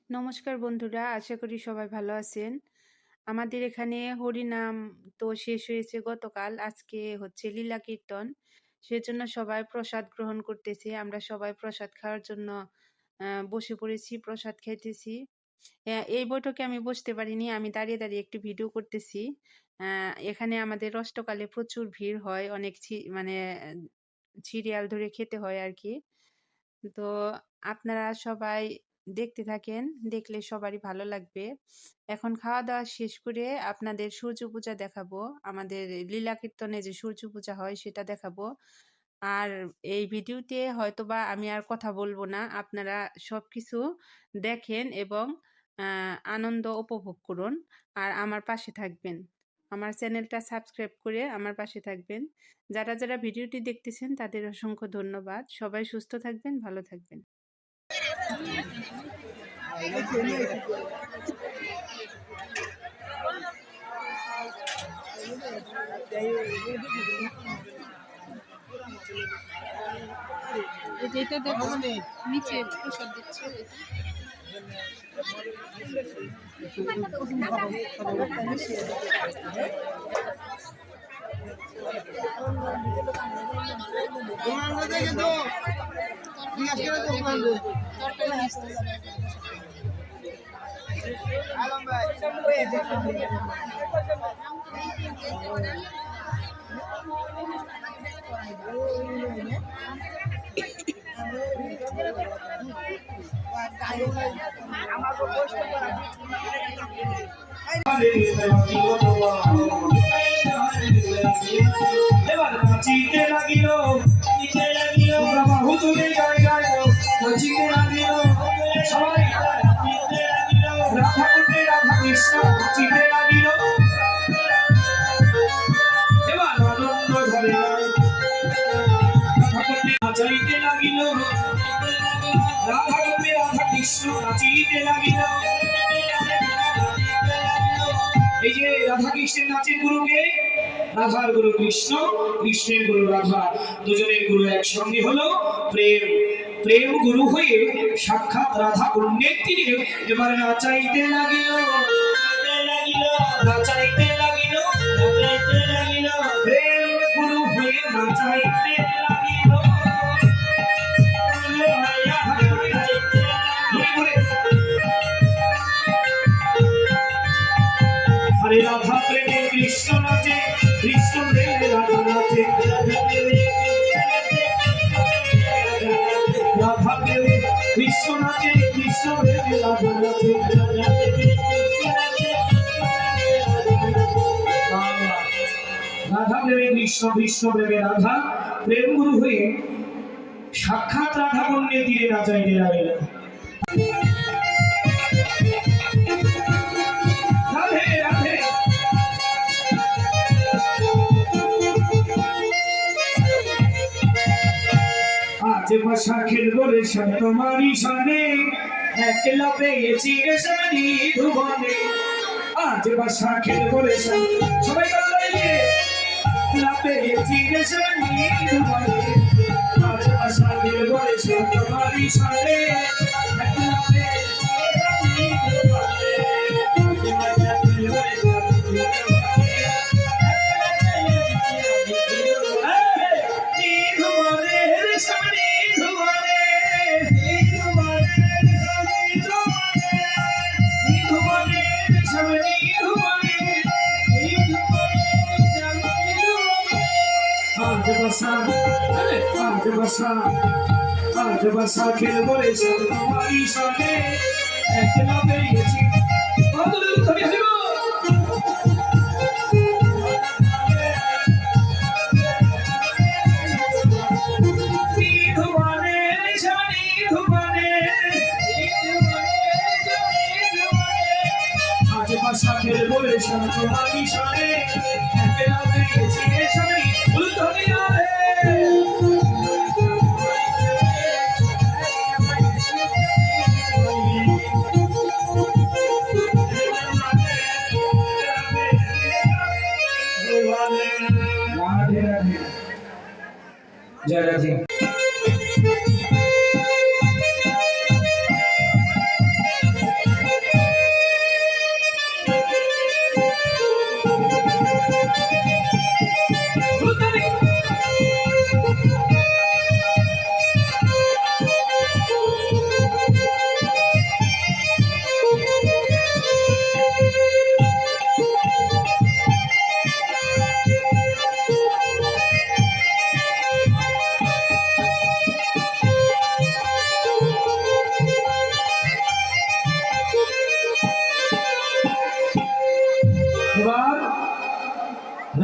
নমস্কার বন্ধুরা, আশা করি সবাই ভালো আছেন। আমাদের এখানে হরিনাম তো শেষ হয়েছে গতকাল। আজকে হচ্ছে লীলা কীর্তন। সেজন্য সবাই প্রসাদ গ্রহণ করতেছে। আমরা সবাই প্রসাদ খাওয়ার জন্য বসে পড়েছি, প্রসাদ খাইতেছি। এই বৈঠকে আমি বসতে পারিনি। আমি দাঁড়িয়ে দাঁড়িয়ে একটি ভিডিও করতেছি। এখানে আমাদের অষ্টকালে প্রচুর ভিড় হয়। অনেক মানে সিরিয়াল ধরে খেতে হয় আর কি। তো আপনারা সবাই দেখতে থাকেন, দেখলে সবারই ভালো লাগবে। এখন খাওয়া দাওয়া শেষ করে আপনাদের সূর্য পূজা দেখাবো। আমাদের লীলা কীর্তনে যে সূর্য পূজা হয় সেটা দেখাবো। আর এই ভিডিওতে হয়তোবা আমি আর কথা বলবো না, আপনারা সবকিছু দেখেন এবং আনন্দ উপভোগ করুন আর আমার পাশে থাকবেন। আমার চ্যানেলটা সাবস্ক্রাইব করে আমার পাশে থাকবেন। যারা যারা ভিডিওটি দেখতেছেন তাদের অসংখ্য ধন্যবাদ। সবাই সুস্থ থাকবেন, ভালো থাকবেন। যেটা দেখো নিচে প্রসাদ দিচ্ছে এবার নাচিতে লাগিল বাহু তুলে গায় গায় নাচিতে লাগিল সবাই নাচিতে লাগিল রাধা কুণ্ডে রাধা কৃষ্ণ নাচিতে লাগিল এবার আনন্দ ধরে রাধা কুণ্ডে নাচাইতে লাগিল রাধা কুণ্ডে রাধা কৃষ্ণ নাচিতে লাগিল। এই যে রাধা কৃষ্ণের নাচের গুরুকে, রাধার গুরু কৃষ্ণ, কৃষ্ণের গুরু রাধা, দুজনের গুরু একসঙ্গে হলো প্রেম। প্রেম গুরু হয়ে সাক্ষাৎ রাধা কুণ্ডের তীরে এবার নাচাইতে লাগিল নাচাইতে লাগিল প্রেম গুরু হয়ে নাচাইতে লাগিল। আরে রাধা প্রেমে কৃষ্ণ নাচে, কৃষ্ণ প্রেমে রাধা নাচে, রাধা প্রেমে কৃষ্ণ নাচে, কৃষ্ণ প্রেমে রাধা নাচে। রাধা প্রেমে কৃষ্ণ, কৃষ্ণ প্রেমে রাধা, প্রেম গুরু হয়ে সাক্ষাৎ রাধা কুণ্ডে তীরে নাচাইতে লাগিল। আজ ভাষা খেলবো রে সব তোমারই সনে, একলা পেয়েছি রে সারি ধুবনে। আজ ভাষা খেলবো রে সবাই একলা পেয়েছি রে সারি ধুবনে। আজ ভাষা খেলবো রে সব তোমারই সনে, একলা পেয়েছি রে সারি ধুবনে। আজ ভাষা খেলবো রে সব আজ বাসা খেলবো রে সব তোমারই সনে, একলা পেয়েছি আজ বাসা খেলবো রে সব তোমারই সনে, একলা পেয়েছি রে সবাই ধরিয়া রে। जय राधे।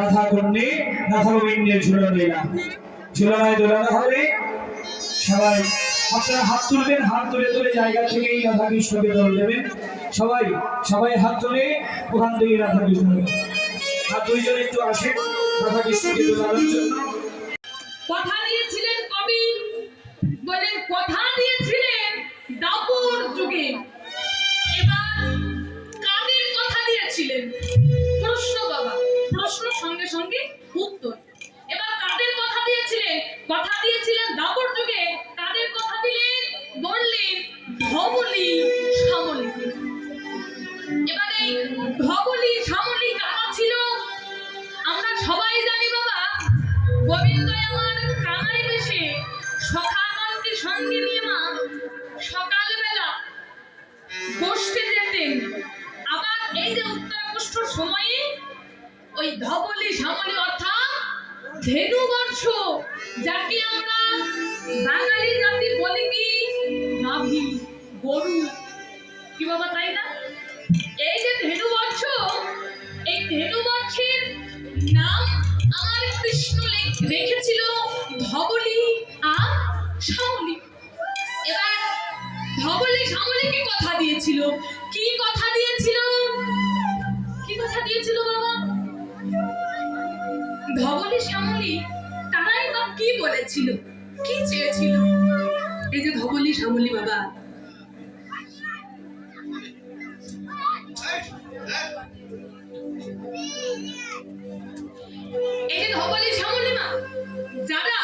রাধা কন্যে রাধা গোবিন্দের ঝুলনায় দোলানো হবে। সবাই আপনারা হাত তুলবেন, হাত তুলে তুলে জায়গা থেকেই রাধা কৃষ্ণকে দোল দেবেন। সবাই সবাই হাত তুলে ওখান থেকে রাধা কৃষ্ণ আর দুইজন একটু আসেন রাধা কৃষ্ণকে দোলানোর জন্য। কথা দিয়েছিলেন কবি, বলেন কথা দিয়েছিলেন দাপুর যুগে। এবার কাদের কথা দিয়েছিলেন? প্রশ্ন বাবা, প্রশ্ন সঙ্গে সঙ্গে উত্তর। এবার কাদের কথা দিয়েছিলেন? কথা দিয়েছিলেন দাপুর যুগে। কাদের কথা দিলেন? বললেন ধবলি সামলি। এবার এই ধবলি সামলি কারা ছিল? আমরা সবাই জানি বাবা, গোবিন্দ আমার কানাই বেশে সখাগণকে সঙ্গে নিয়ে মা সকালবেলা গোষ্ঠে যেতেন। আবার এই যে উত্তরাগোষ্ঠর সময়ে ওই ধবলি সামলি অর্থাৎ ধেনু বর্ষ, যাকে আমরা বাঙালি জাতি বলি কি নাভি গরু, কি বাবা তাই না? এই যে ধেনু বর্ষ, এই ধেনু বর্ষের নাম আমার কৃষ্ণ রেখেছিল ধবলি আর সামলি। এবার ধবলি সামলিকে কথা দিয়েছিল। কি কথা দিয়েছিল? কি কথা দিয়েছিল বাবা? ধবলি সামলি তারাই বা কি বলেছিল, কি চেয়েছিল? এই যে ধবলি সামলি বাবা, এই যে ধবলি সামলি মা যারা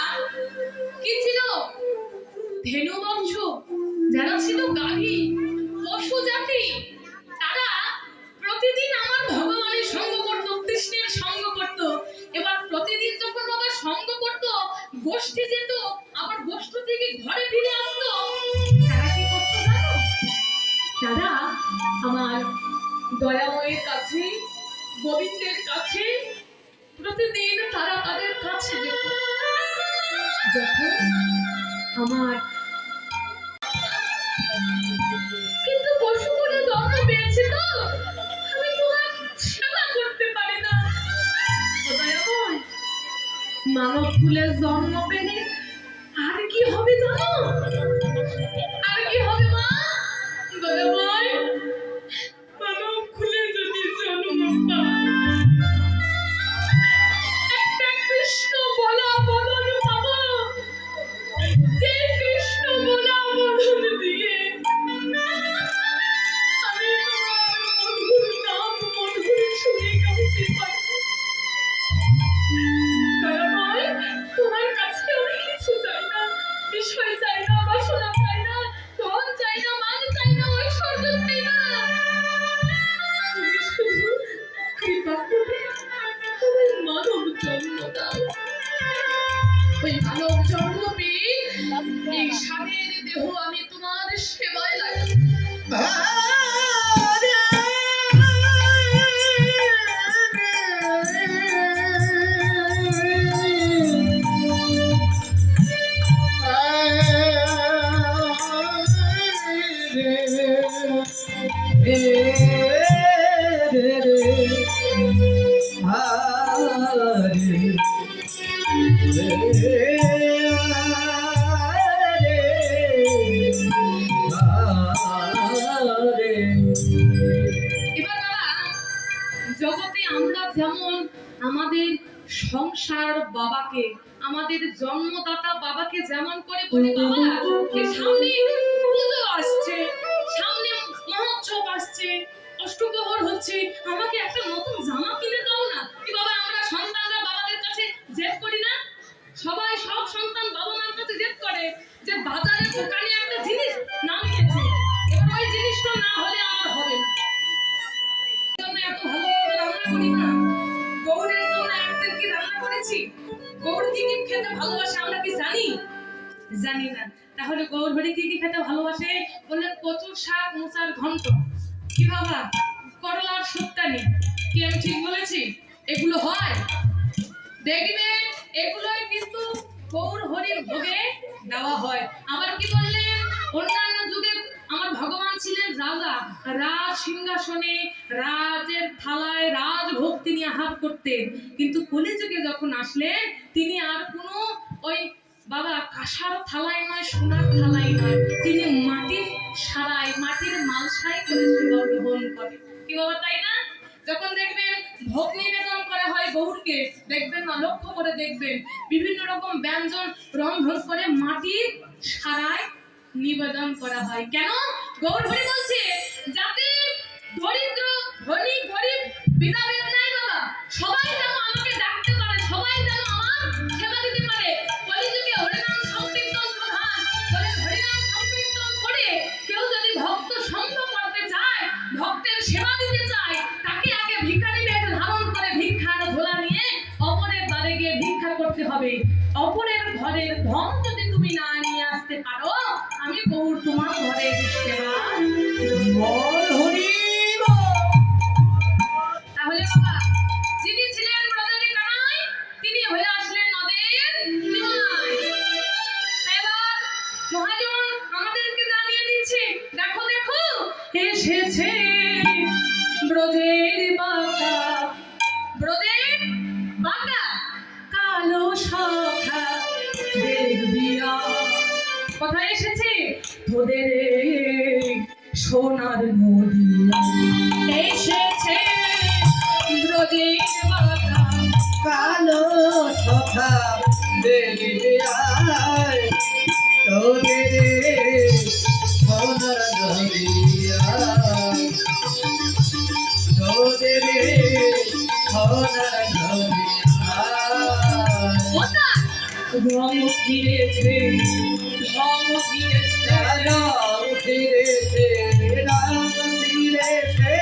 কি ছিল? ধেনু বংশ, যারা ছিল গাভী পশু জাতি, তারা প্রতিদিন আমার ভগবানের সঙ্গ করত, কৃষ্ণের সঙ্গ করত। এবার প্রতিদিন যখন বাবা সঙ্গ করত, গোষ্ঠী যেত, আবার গোষ্ঠী থেকে ঘরে ফিরে আসতো, তারা কি করতো জানো? তারা আমার দয়াময়ের কাছে, গোবিন্দের কাছে প্রতিদিন তারা তাদের কাছে যেত। যখন আমার কিন্তু পশু করে জন্ম পেয়েছে তো আমি তোমার সেবা করতে পারি না। দয়াময়, মানব কুলে জন্ম পেলে আর কি হবে জানো? আর কি হবে মা? দয়াময়, মানব কুলে যদি জন্ম পায়, একটা কৃষ্ণ বলা বদন পাবো, যে কৃষ্ণ বলা বদন দিয়ে আমি তোমার মধুর নাম মধুর সুরে গাইতে পারবো। দয়াময়, তোমার কাছে আমি কিছু চাই না, বিষয় চাই না, বাসনা চাই না, ধন চাই না, মান চাই না, ঐশ্বর্য চাই না। তুমি শুধু কৃপা করে আমার মানব জন্ম দাও। ওই মানব জন্ম পেয়ে এই স্বামীর দেহ আমি তোমার সেবায় লাগাই। এবার বাবা, জগতে আমরা যেমন আমাদের সংসার বাবাকে, আমাদের জন্মদাতা বাবাকে যেমন করে বলি বাবা, যে সামনে পুজো আসছে, সামনে মহোৎসব আসছে, অষ্টপ্রহর হচ্ছে, আমাকে একটা নতুন জামা কিনে দাও না। কি বাবা, আমরা সন্তানরা বাবাদের কাছে জেদ করি না? সবাই সব সন্তান বাবা মার কাছে জেদ করে যে বাজারে দোকানে একটা জিনিস নাম নিয়েছে, এবার ওই জিনিসটা না হলে আমার হবে না। এত ভালো রান্না করি না, গৌরের জন্য একদিন কি রান্না করেছি? গৌর কি কি খেতে ভালোবাসে আমরা কি জানি? জানি না। তাহলে গৌর হরি কি কি খেতে ভালোবাসে? বললেন কচুর শাক, মোচার ঘন্ট, কি বাবা করলার শুক্তানি। কি আমি ঠিক বলেছি? এগুলো হয় দেখবে, এগুলোই কিন্তু গৌর হরির ভোগে দেওয়া হয়। আবার কি বললেন, অন্যান্য যুগে আমার ভগবান ছিলেন রাজা, রাজ সিংহাসনে রাজের থালায় রাজভোগ তিনি আহার করতেন। কিন্তু কলিযুগে যখন আসলেন তিনি আর কোনো ওই বাবা কাঁসার থালায় নয়, সোনার থালায় নয়, তিনি মাটির সারায়, মাটির মালসায় করে সেবা গ্রহণ করে। কি বাবা, তাই না? যখন দেখবেন ভোগ নিবেদন করা হয় গৌরকে, দেখবেন না, লক্ষ্য করে দেখবেন বিভিন্ন রকম ব্যঞ্জন রন্ধন করে মাটির সারায় নিবেদন করা হয়। কেন? গৌর হরি বলছে যাতে দরিদ্র ধনী গরিব ভেদাভেদ নাই বাবা, সবাই যেন আমাকে ডাকতে পারে, সবাই যেন আমার সেবা দিতে পারে। কলিযুগে হরিনাম সংকীর্তন প্রধান, হরিনাম সংকীর্তন করে কেউ যদি ভক্ত সঙ্গ করতে চায়, ভক্তের সেবা দিতে চায়, তাকে আগে ভিখারি বেশ ধারণ করে ভিক্ষার ঝোলা নিয়ে অপরের দ্বারে গিয়ে ভিক্ষা করতে হবে। অপরের ঘরের ধন যদি তুমি না নিয়ে আসতে পারো, আমি গৌর তোমার ঘরের সেবা। বল হরি বল। তাহলে বাবা, যিনি ছিলেন ব্রজের কানাই, তিনি হয়ে আসলেন নদের নিমাই। এবার মহাজন আমাদেরকে জানিয়ে দিচ্ছে, দেখো দেখো এসেছে ব্রজের বাঁকা, ব্রজের বাঁকা কালো শাখা দেখবি আজ। কোথায় এসেছে? তোদের এই সোনার নদিয়া এসেছে ব্রজের বাঁকা কালো সখা দেখবি আয়, তোদের সোনার নদিয়া, তোদের সোনার নদিয়া। ওটা রং ফিরেছে, রং ফিরেছে, রাম ফিরেছে, রাম ফিরেছে।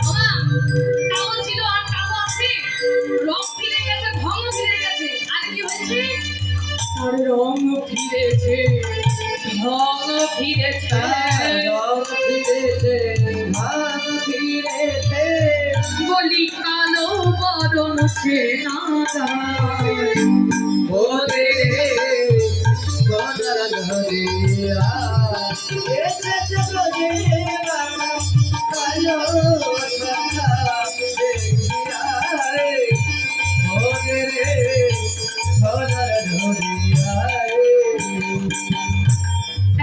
বাবা, কালো ছিল আর কালো আছে, রং ফিরে গেছে, ঢং ফিরে গেছে, আর কি হয়েছে? আর রং ফিরেছে, ঢং ফিরেছে, রাম ফিরেছে, রাম ফিরেছে। বলি কালো বরণ সে নারায় ওদের সোনার নদিয়া এসেছে ব্রজের বাঁকা কালো সখা দেখবি আয়, ওদের সোনার নদিয়া।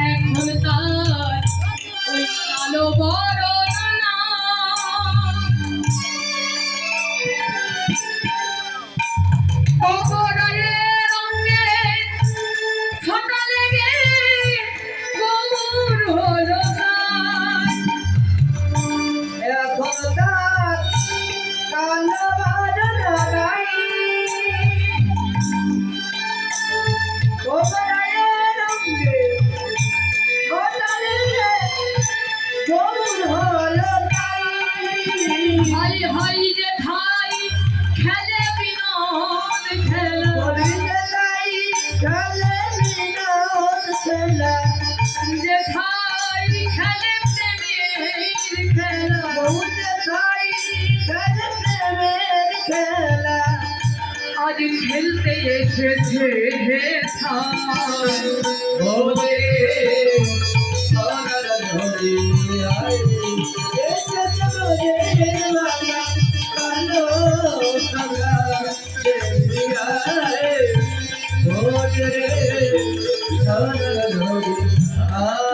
এখন তার ওই কালো বরণ না, অপরায়ে রঙে ছোটা লেগে গৌর হলো গান। এখন তার কালো বাদনা নাই, কোমরায় রঙে ঘটালে গৌর হলো তাই। হাই হাই রে ভাই খেলে বিনোদ খেলা, বলিলে তাই খেলে বিনোদ খেলা, যে ভাই খেলে প্রেমের খেলা, বউতে তাই খেলে প্রেমের খেলা। আজ খেলতে এসেছে হে ছাই। ওদের সোনার নদিয়া এসেছে ব্রজের বাঁকা কালো সখা দেখবি আয়, ওদের সোনার নদিয়া।